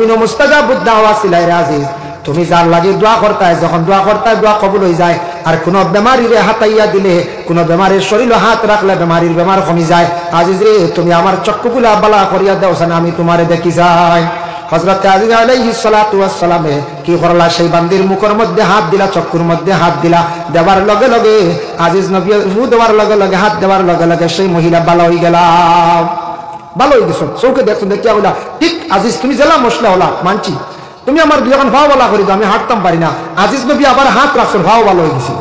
মুমিনু মুস্তাজাবুদ দাওয়া সিলাই আজিজ তুমি যার লাগি দোয়া করতায় যখন দোয়া করতায় দোয়া কবুল হয়ে যায় আর কোন বেমারিরে হাতাইয়া দিলে কোন বেমারির শরীরে হাত রাখলে বেমারির বেমার কমে যায় আজিজ রে তুমি আমার চক্ষুগুলা বালা করিয়া দাও না আমি তোমারে দেখি যাই হযরত আজিজ আলাইহিস সালাতু ওয়াস সালামে কি করলা সেই বান্দির মুখের মধ্যে হাত দিলা চক্ষুর মধ্যে হাত দিলা দেবার লগে লগে আজিজ নবী ফু দেওয়ার লগে লগে হাত দেওয়ার লগে লগে সেই মহিলা ভালো হয়ে গেল ভালো হয়ে গেছো চোখে দেখছো দেখিয়া বলা ঠিক আজিজ তুমি জেলা মশলা হলা মানছি তুমি আমার যখন ভাও বলা করি আমি হাঁটতাম পারি না আজিজ নবী আবার হাত রাখছো ভাও ভালো হয়ে গেছিল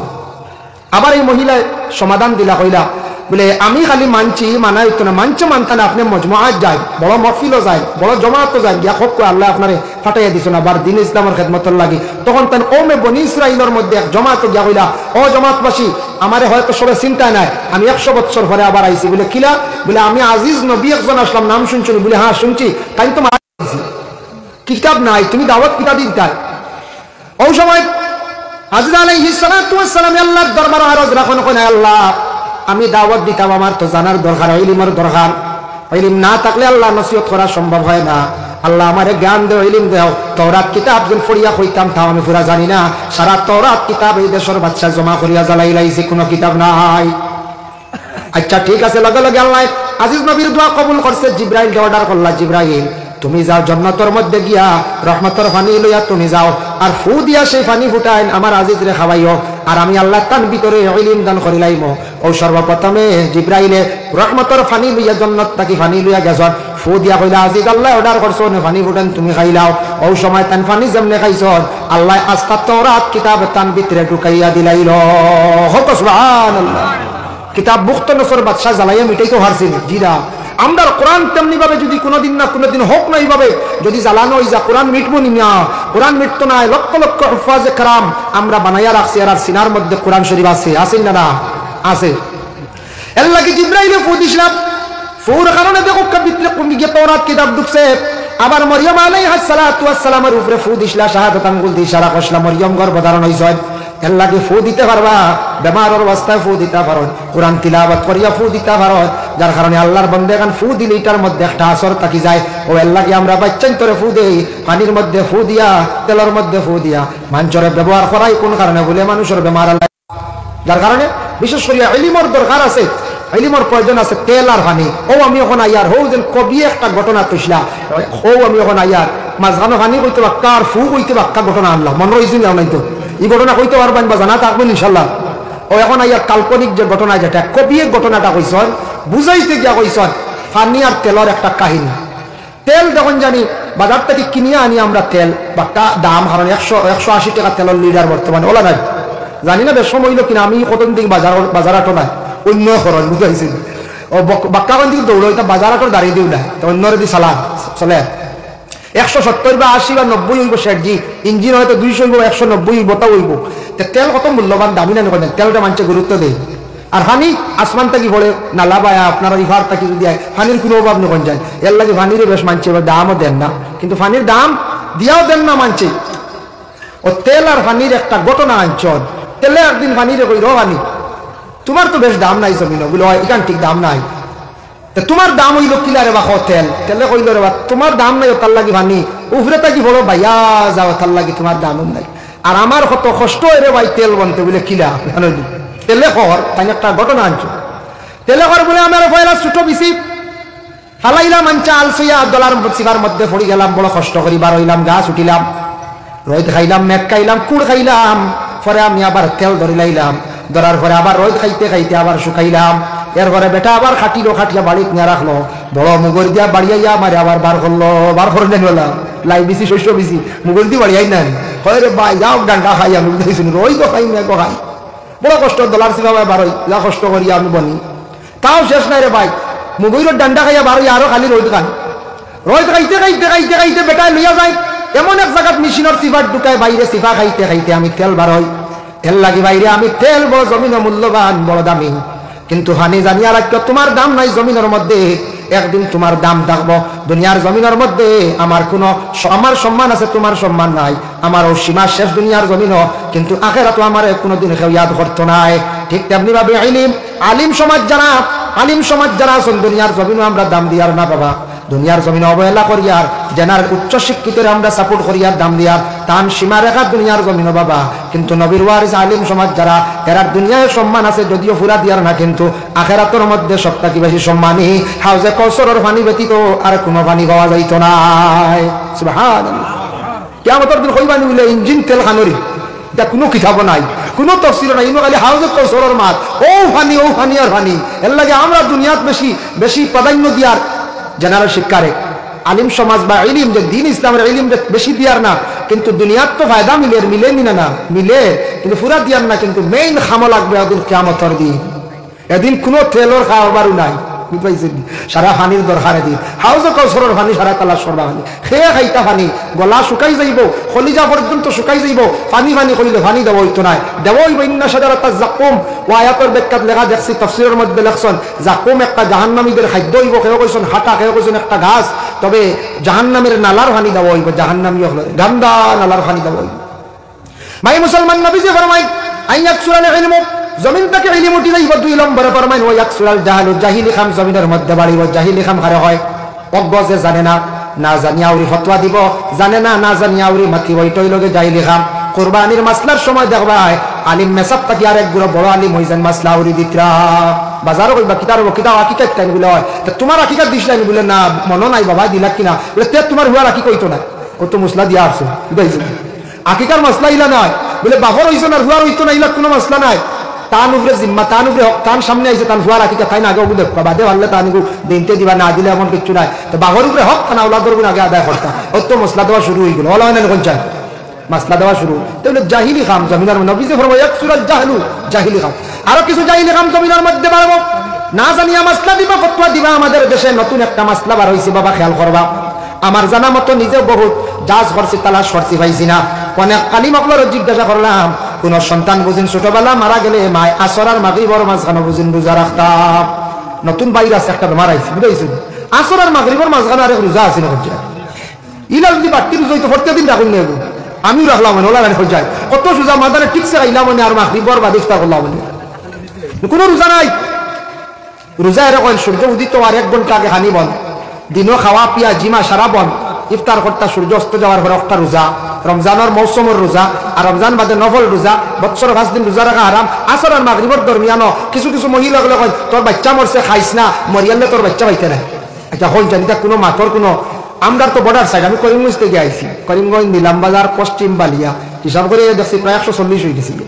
আবার এই মহিলায় সমাধান দিলা কইলা বলে আমি খালি মানছি মানা হইতো না মানছে মানতে না আপনি মজমুআত যায় বড় মহফিলও যায় বড় জমাতও যায় গিয়া হোক আল্লাহ আপনারে ফাটাইয়া দিছো না বার দিন ইসলামের খেদমতর লাগি তখন তান ওমে বনি ইসরাইলের মধ্যে এক জমাত গিয়া কইলা ও জমাতবাসী আমারে হয়তো সবে চিন্তা নাই আমি 100 বছর পরে আবার আইছি বলে কিলা বলে আমি আজিজ নবী একজন আসলাম নাম শুনছি বলে হ্যাঁ শুনছি তাই তো কিতাব নাই তুমি দাওয়াত কিতাব দিতে ওই সময় আজিজ আলাইহিস সালাতু ওয়াস সালাম আল্লাহর দরবারে আরজ রাখুন কোন আল্লাহ আমি দাওয়াত দিতাম আমার তো জানার দরকার ইলমের দরকার ইলম না থাকলে আল্লাহ নসিহত করা সম্ভব হয় না আল্লাহ আমারে জ্ঞান দাও ইলম দাও তাওরাত কিতাব যখন পড়িয়া কইতাম তাও আমি পুরা জানি না সারা তাওরাত কিতাব এই দেশের বাচ্চা জমা করিয়া জ্বালাই লাইছে কোনো কিতাব নাই আচ্ছা ঠিক আছে লগে লগে আল্লাহ আজিজ নবীর দোয়া কবুল করছে জিবরাইল অর্ডার করলা জিবরাইল তুমি যাও জান্নাতের মধ্যে গিয়া রহমতের পানি লইয়া তুমি যাও আর ফু দিয়া সেই পানি ফুটাইন আমার আজিজ রে খাওয়াইও আর আমি আল্লাহ তার ভিতরে ইলম দান করিলাইমো ও সর্বপ্রথমে জিবরাইলে রহমতের পানি লইয়া জান্নাত তাকি পানি লইয়া গেছন ফু দিয়া কইলা আজিজ আল্লাহ অর্ডার করছো নে পানি ফুটান তুমি খাইলাও ও সময় তান পানি যেমনে খাইছন আল্লাহ আস্তা তাওরাত কিতাব তান ভিতরে ঢুকাইয়া দিলাইল হক সুবহানাল্লাহ কিতাব মুক্ত নসর বাদশা জ্বালাইয়া মিটাইতে পারছেন জিরা আমরা কোরআন তেমনি ভাবে যদি কোনোদিন না কোনোদিন হোক না এইভাবে যদি জ্বালানো হয়ে যা কোরআন মিটবো না কোরআন মিটতো না লক্ষ লক্ষ হুফাজে কারাম আমরা বানাইয়া রাখছি আর সিনার মধ্যে কোরআন শরীফ আছে আছেন না আছে এর লাগি জিবরাইলে ফু দিছিলাম ফুর কারণে দেখো ভিতরে কমি গিয়ে তাওরাত কিতাব ঢুকছে আবার মরিয়ম আলাইহিস সালাতু ওয়াস সালামের উপরে ফু দিছিলা শাহাদাত আঙ্গুল দিয়ে ইশারা করছিলা মরিয়ম গর্ভধারণ হইছে এর লাগি ফু দিতে পারবা বেমারের অবস্থায় ফু দিতে পারো কোরআন তিলাওয়াত করিয়া ফু দিতে পারো যার কারণে আল্লাহর বান্দা গান ফু দিলে এটার মধ্যে একটা আসর থাকি যায় ও এর লাগি আমরা বাচ্চান তোরে ফু দেই পানির মধ্যে ফু দিয়া তেলের মধ্যে ফু দিয়া মানুষের ব্যবহার করাই কোন কারণে বলে মানুষের বেমার আল্লাহ যার কারণে বিশেষ করে ইলমের দরকার আছে ইলমের প্রয়োজন আছে তেল আর পানি ও আমি এখন আইয়ার হও যেন কবি একটা ঘটনা তৈলা ও আমি এখন আইয়ার মাঝখানে পানি কইতে বাক্কা আর ফু কইতে বাক্কা ঘটনা আনলাম মনে হয়েছে না নাই তো এই ঘটনা কইতে পারবেন বা জানা থাকবেন ইনশাল্লাহ ও এখন আইয়ার কাল্পনিক যে ঘটনা যেটা কবিয়ে ঘটনাটা কইছন বুঝাইতে গিয়া কইছন পানি আর তেলের একটা কাহিনী তেল যখন জানি বাজার থেকে কিনিয়া আনি আমরা তেল বাক্কা দাম হারান 180 টাকা তেলের লিটার বর্তমানে ওলা নাই জানি না বেশ সময় হইল কিনা আমি কতদিন থেকে বাজার আটো নাই অন্য খরচ বুঝাইছি ও বাক্কা কোন দিকে দৌড় ওইটা বাজার আটোর দাঁড়িয়ে দিও না তো অন্যরে দি চালা চলে 170 বা 80 বা 90 হইব শেটজি ইঞ্জিন হয়তো 200 হইব 190 হইব তাও হইব তেল কত মূল্যবান দামি না কেন তেলটা মানুষে গুরুত্ব দেয় আর হানি আসমান থেকে পড়ে নালা বায়া আপনারা ইফার থেকে যদি হানির কোনো অভাব নকন যায় এর লাগে ফানিরও বেশ মানছে দামও দেন না কিন্তু ফানির দাম দিয়াও দেন না মানছে ও তেল আর ফানির একটা ঘটনা আনছন তেলে একদিন ফানিরে কই রানি তোমার তো বেশ দাম নাই জমিন বলে এখান ঠিক দাম নাই তোমার দাম হইল কিলা রে বা তেল তেলে কইল রে বা তোমার দাম নাই তার লাগি ভানি উফরে তাকি বড় ভাইয়া যাও তার লাগি তোমার দাম নাই আর আমার কত কষ্ট রে ভাই তেল বনতে বলে কিলা তেলে খর তাই একটা ঘটনা আনছো তেলে খর বলে আমার পয়লা ছোট বিসি ফালাইলাম আনচা আলসইয়া দলার সিবার মধ্যে পড়ি গেলাম বড় কষ্ট করি বার হইলাম গাছ উঠিলাম রোদ খাইলাম মেঘ খাইলাম কুড় খাইলাম পরে আমি আবার তেল ধরি লাইলাম ধরার পরে আবার রোদ খাইতে খাইতে আবার শুকাইলাম এর ঘরে বেটা আবার খাটিলো খাটিয়া বাড়িত নিয়ে রাখলো বড় মুগর দিয়া বাড়িয়াইয়া আমার আবার বার করলো বার করে নেন বলা লাই বিসি শস্য বিসি মুগর দিয়ে বাড়িয়াই নেন হয় রে ভাই যাও ডান্ডা খাই আমি বুঝেছি রোই তো খাই মেঘ খাই বড় কষ্ট দলার সিবা বারোই যা কষ্ট করিয়া আমি বনি তাও শেষ নাই রে ভাই মুগইর ডান্ডা খাইয়া বারোই আরো খালি রোদ খাই রোদ খাইতে খাইতে খাইতে খাইতে বেটায় লইয়া যায় এমন এক জায়গাত মেশিনের সিফার ঢুকায় বাইরে সিফা খাইতে খাইতে আমি তেল বারোই তেল লাগি বাইরে আমি তেল বড় জমিন মূল্যবান বড় দামি কিন্তু হানি জানিয়া রাখো তোমার দাম নাই জমিনের মধ্যে একদিন তোমার দাম থাকবো দুনিয়ার জমিনের মধ্যে আমার কোনো আমার সম্মান আছে তোমার সম্মান নাই আমার ও সীমা শেষ দুনিয়ার জমিনও কিন্তু আখেরাত আমার কোনোদিন কেউ ইয়াদ করতো নাই ঠিক তেমনি ভাবে আলিম সমাজ যারা আছেন দুনিয়ার জমিনও আমরা দাম দিয়ার না বাবা দুনিয়ার জমিনে অবহেলা করিয়ার জেনার উচ্চ শিক্ষিতরে আমরা সাপোর্ট করিয়ার দাম দিয়ার তান সীমা রেখা দুনিয়ার জমিন বাবা, কিন্তু নবীর ওয়ারিস আলিম সমাজ যারা এরার দুনিয়ায় সম্মান আছে যদিও ফুরা দিয়ার না, কিন্তু আখেরাতের মধ্যে সবটাকি বেশি সম্মানী। হাউজে কৌসরের পানি ব্যতীত আর কোনো পানি পাওয়া যাইত নাই। সুবহানাল্লাহ। কিয়ামতের দিন কইবানি বলে ইঞ্জিন তেল খানরি, এটা কোনো কিতাব নাই, কোনো তফসির নাই, খালি হাউজে কৌসরের মাত ও ফানি আর ফানি। এর লাগে আমরা দুনিয়াত বেশি বেশি প্রাধান্য দিয়ার জেনারেল শিক্ষারে আলিম সমাজ বা ইলিম যে দিন ইসলামের ইলিম যে বেশি দিয়ার না, কিন্তু দুনিয়াত তো ফায়দা মিলে না মিলে, কিন্তু পুরা দিয়ার না, কিন্তু মেইন খামো লাগবে এদিন কিয়ামতের দিন। এদিন কোনো তেলর খাওয়াবারও নাই, সারা পানির দরকার। এদিন হাউজে কৌসরের পানি সারা তালা সরবা পানি খেয়ে খাইতা পানি গলা শুকাই যাইব, খলিজা পর্যন্ত শুকাই যাইব, পানি করিলে পানি দেওয়া হইতো নাই, দেওয়া হইব। ইন্না শাজারাতা জাকুম, ও আয়াতের ব্যাখ্যাত লেখা দেখছি তাফসীরের মধ্যে লেখছেন জাকুম একটা জাহান্নামীদের খাদ্য হইব, কেউ কইছেন হাঁটা, কেউ কইছেন একটা ঘাস, তবে জাহান্নামের নালার পানি দেওয়া হইব, জাহান্নামী হলে গান্দা নালার পানি দেওয়া হইব। ভাই মুসলমান, নবীজি ফরমায় আইয়াকসুরাল ইলমু, জমিন থেকে ইলম উঠি যাইব। 2 নম্বরে ফরমায় ওয়া ইয়াকসুরাল জাহালু, জাহিলি খাম জমিনের মধ্যে বাড়িব। জাহিলি খাম কারে হয়? অজ্ঞ যে জানে না, না জানিয়া উরি ফতোয়া দিব, জানে না, না জানিয়া উরি মাতিব, এটাই লগে জাহিলি খাম। কুরবানির মাসলার সময় দেখবা আলিম মেসাব থাকি আর এক গুলো বড় আলিম হইছেন মাসলা উরি দিতরা বাজারও কইবা কিতাব হাকিকাত তাই বলে হয়, তোমার হাকিকাত দিস নাই বলে না মনে নাই বাবা দিলা কিনা বলে তে তোমার হুয়ার হাকি কইতো না, কত মশলা দিয়া আসছো বুঝাইছো আকিকার মশলা ইলা নয় বলে বাহর হইছো না হুয়ার হইতো না, ইলা কোনো মশলা নাই। তান উপরে জিম্মা, তান উপরে হক, তান সামনে আইছে, তান হুয়ার হাকিকাত তাই না আগে ওগুলো দেখবা, বাদে পারলে তান দিনতে দিবা, না দিলে এমন কিছু নাই। তো বাহর উপরে হক না ওলাদর গুণ আগে আদায় করতা, অত মশলা দেওয়া শুরু হয়ে গেল, ওলা হয় না কোন চায় মাসলা দেওয়া শুরু। তাহলে জাহিলি খাম জমিনার নবীজি ফরমায় ইয়াকসুরাল জাহলু, জাহিলি খাম। আরো কিছু জাহিলি খাম জমিনার মধ্যে বাড়বো, না জানিয়া মাসলা দিবা, ফতোয়া দিবা। আমাদের দেশে নতুন একটা মাসলা বার হইছে বাবা, খেয়াল করবা। আমার জানা মতো নিজে বহুত জাজ করছি, তালাশ করছি, পাইছি না। অনেক আলিম আপনারা জিজ্ঞাসা করলাম, কোন সন্তান বুঝিন ছোটবেলা মারা গেলে মায় আসর আর মাগরিবর মাঝখানে বুঝিন রোজা রাখতাম। নতুন বাইর আছে একটা বেমার আইছে, বুঝাইছি আসর আর মাগরিবর মাঝখানে আরেক রোজা আছে না, ইলা যদি বাড়তি রোজা হইতো প্রত্যেক দিন রাখুন নেব, আমিও রাখলাম ওলা হয়ে যায় কত সোজা মাদারে ঠিকছে খাইলাম আর মাগরিবর বা ইফতার করলাম, কোনো রোজা নাই। রোজা এরকম সূর্য উদিত আর 1 ঘন্টা আগে হানি বন্ধ, দিনও খাওয়া পিয়া জিমা সারা বন্ধ, ইফতার করতে সূর্য অস্ত যাওয়ার পরে একটা রোজা, রমজানের মৌসুমের রোজা, আর রমজান বাদে নফল রোজা, বছর 5 দিন রোজা রাখা হারাম। আসর আর মাগরিবর দরমিয়ানো কিছু কিছু মহিলা গুলো কয় তোর বাচ্চা মরছে খাইস না, মরিয়ালে তোর বাচ্চা পাইতে নাই। এটা হল জানিটা কোনো মাথর কোনো, আমরা তো বর্ডার সাইড, আমি করিমগঞ্জ থেকে আইছি, করিমগঞ্জ নিলাম বাজার পশ্চিম বালিয়া হিসাব করে দেখছি প্রায় 140 হয়ে গেছিল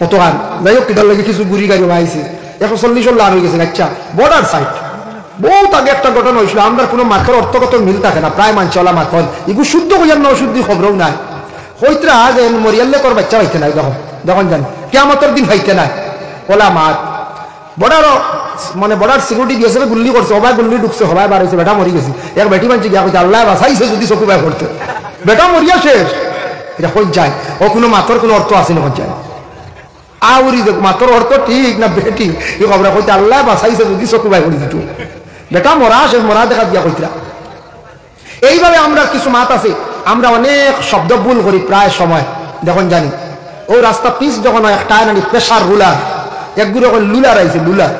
কত গান। যাই হোক কিটার লাগে কিছু গুড়ি গাড়ি আইছে 140 লাখ হয়ে গেছে। আচ্ছা বর্ডার সাইড বহুত আগে একটা ঘটনা হয়েছিল, আমরা কোনো মাথর অর্থগত মিল থাকে না, প্রায় মানচলা মাথর এগুলো শুদ্ধ হইয়ার না অশুদ্ধি খবরও নাই। হইতরা যে মরিয়ালে তোর বাচ্চা হইতে নাই, যখন জানি কিয়ামতের দিন হইতে নাই ওলা মাত বর্ডারও মানে বর্ডার সিকিউরিটি দিয়েছে, গুল্লি করছে, সবাই গুল্লি ঢুকছে, সবাই বার হয়েছে, বেটা মরি গেছে। এক বেটি মানছে গিয়া কইছে আল্লাহ বাঁচাইছে যদি চকু বাই করতে, বেটা মরিয়া শেষ। এটা হয়ে যায় ও কোনো মাথর কোনো অর্থ আছে না, হয়ে যায় আউরি দেখ মাথর অর্থ ঠিক না বেটি এই খবর কইতে আল্লাহ বাঁচাইছে যদি চকু বাই করে দিত, বেটা মরা শেষ, মরা দেখা দিয়া কইতরা। এইভাবে আমরা কিছু মাত আছে, আমরা অনেক শব্দ ভুল করি প্রায় সময়। যখন জানি ও রাস্তা পিস যখন হয় একটা প্রেশার রুলার, একগুলো লুলার আইছে, লুলার